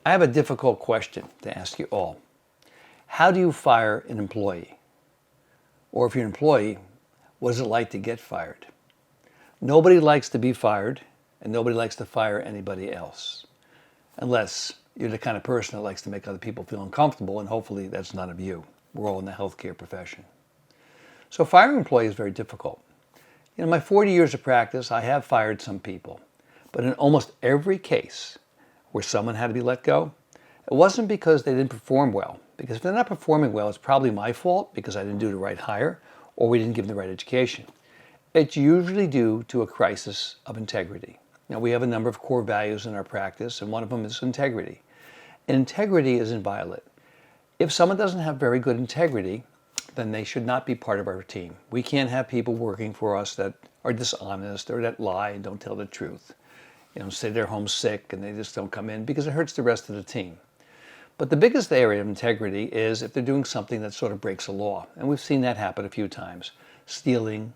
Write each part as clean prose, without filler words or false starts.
I have a difficult question to ask you all. How do you fire an employee? Or if you're an employee, what is it like to get fired? Nobody likes to be fired, and nobody likes to fire anybody else. Unless you're the kind of person that likes to make other people feel uncomfortable, and hopefully that's none of you. We're all in the healthcare profession. So firing an employee is very difficult. In my 40 years of practice, I have fired some people. But in almost every case where someone had to be let go, it wasn't because they didn't perform well. Because if they're not performing well, it's probably my fault because I didn't do the right hire or we didn't give them the right education. It's usually due to a crisis of integrity. Now, we have a number of core values in our practice, and one of them is integrity. And integrity is inviolate. If someone doesn't have very good integrity, then they should not be part of our team. We can't have people working for us that are dishonest or that lie and don't tell the truth. Say they're homesick and they just don't come in because it hurts the rest of the team. But the biggest area of integrity is if they're doing something that sort of breaks a law. And we've seen that happen a few times. Stealing,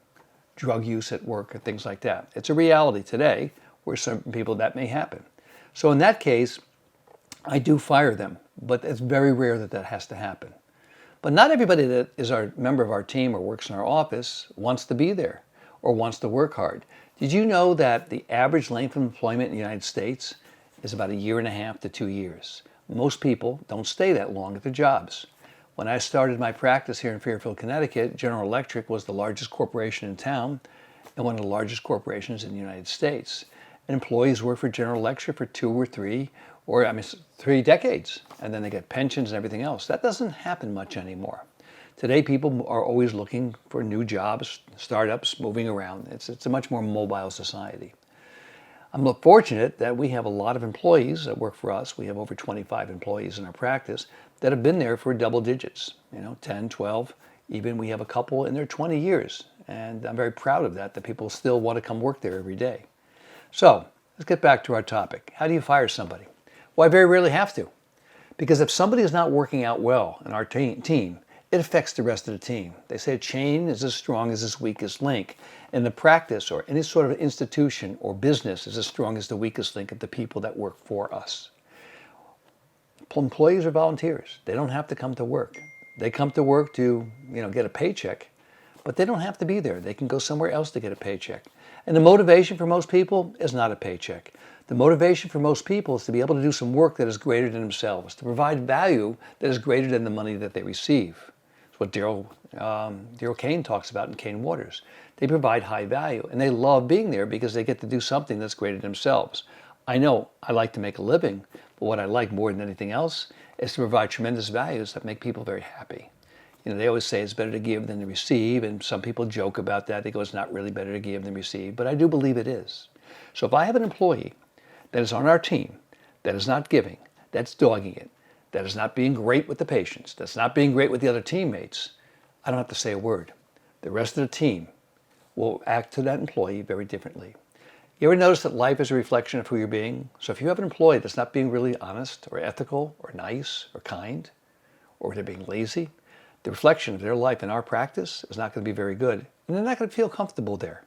drug use at work, and things like that. It's a reality today where certain people that may happen. So in that case, I do fire them, but it's very rare that that has to happen. But not everybody that is a member of our team or works in our office wants to be there or wants to work hard. Did you know that the average length of employment in the United States is about 1.5 to 2 years? Most people don't stay that long at their jobs. When I started my practice here in Fairfield, Connecticut, General Electric was the largest corporation in town and one of the largest corporations in the United States. And employees work for General Electric for 2 or 3 3 decades, and then they get pensions and everything else. That doesn't happen much anymore. Today, people are always looking for new jobs, startups, moving around. It's a much more mobile society. I'm fortunate that we have a lot of employees that work for us. We have over 25 employees in our practice that have been there for double digits, 10, 12, even we have a couple in their 20 years. And I'm very proud of that people still want to come work there every day. So let's get back to our topic. How do you fire somebody? Well, I very rarely have to. Because if somebody is not working out well in our team, it affects the rest of the team. They say a chain is as strong as its weakest link. And the practice or any sort of institution or business is as strong as the weakest link of the people that work for us. Employees are volunteers. They don't have to come to work. They come to work to, get a paycheck, but they don't have to be there. They can go somewhere else to get a paycheck. And the motivation for most people is not a paycheck. The motivation for most people is to be able to do some work that is greater than themselves, to provide value that is greater than the money that they receive. It's what Daryl Kane talks about in Kane Waters. They provide high value, and they love being there because they get to do something that's greater than themselves. I know I like to make a living, but what I like more than anything else is to provide tremendous values that make people very happy. They always say it's better to give than to receive, and some people joke about that. They go, it's not really better to give than receive, but I do believe it is. So if I have an employee that is on our team, that is not giving, that's dogging it, that is not being great with the patients, that's not being great with the other teammates, I don't have to say a word. The rest of the team will act to that employee very differently. You ever notice that life is a reflection of who you're being? So if you have an employee that's not being really honest or ethical or nice or kind, or they're being lazy, the reflection of their life in our practice is not going to be very good, and they're not going to feel comfortable there.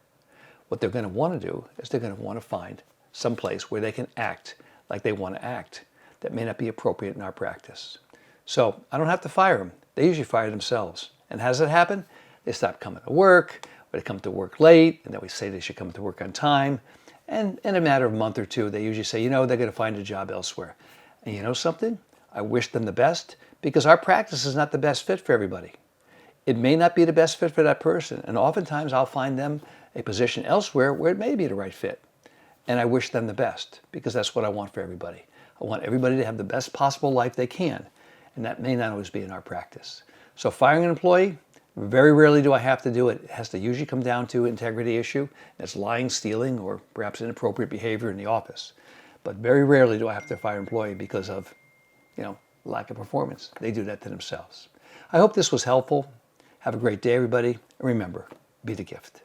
What they're going to want to do is they're going to want to find some place where they can act like they want to act that may not be appropriate in our practice. So I don't have to fire them. They usually fire themselves. And how does it happen? They stop coming to work, or they come to work late, and then we say they should come to work on time. And in a matter of a month or two, they usually say, they're going to find a job elsewhere. And you know something? I wish them the best, because our practice is not the best fit for everybody. It may not be the best fit for that person, and oftentimes I'll find them a position elsewhere where it may be the right fit. And I wish them the best, because that's what I want for everybody. I want everybody to have the best possible life they can, and that may not always be in our practice. So firing an employee, very rarely do I have to do it. It has to usually come down to an integrity issue. That's lying, stealing, or perhaps inappropriate behavior in the office. But very rarely do I have to fire an employee because of, lack of performance. They do that to themselves. I hope this was helpful. Have a great day, everybody. And remember, be the gift.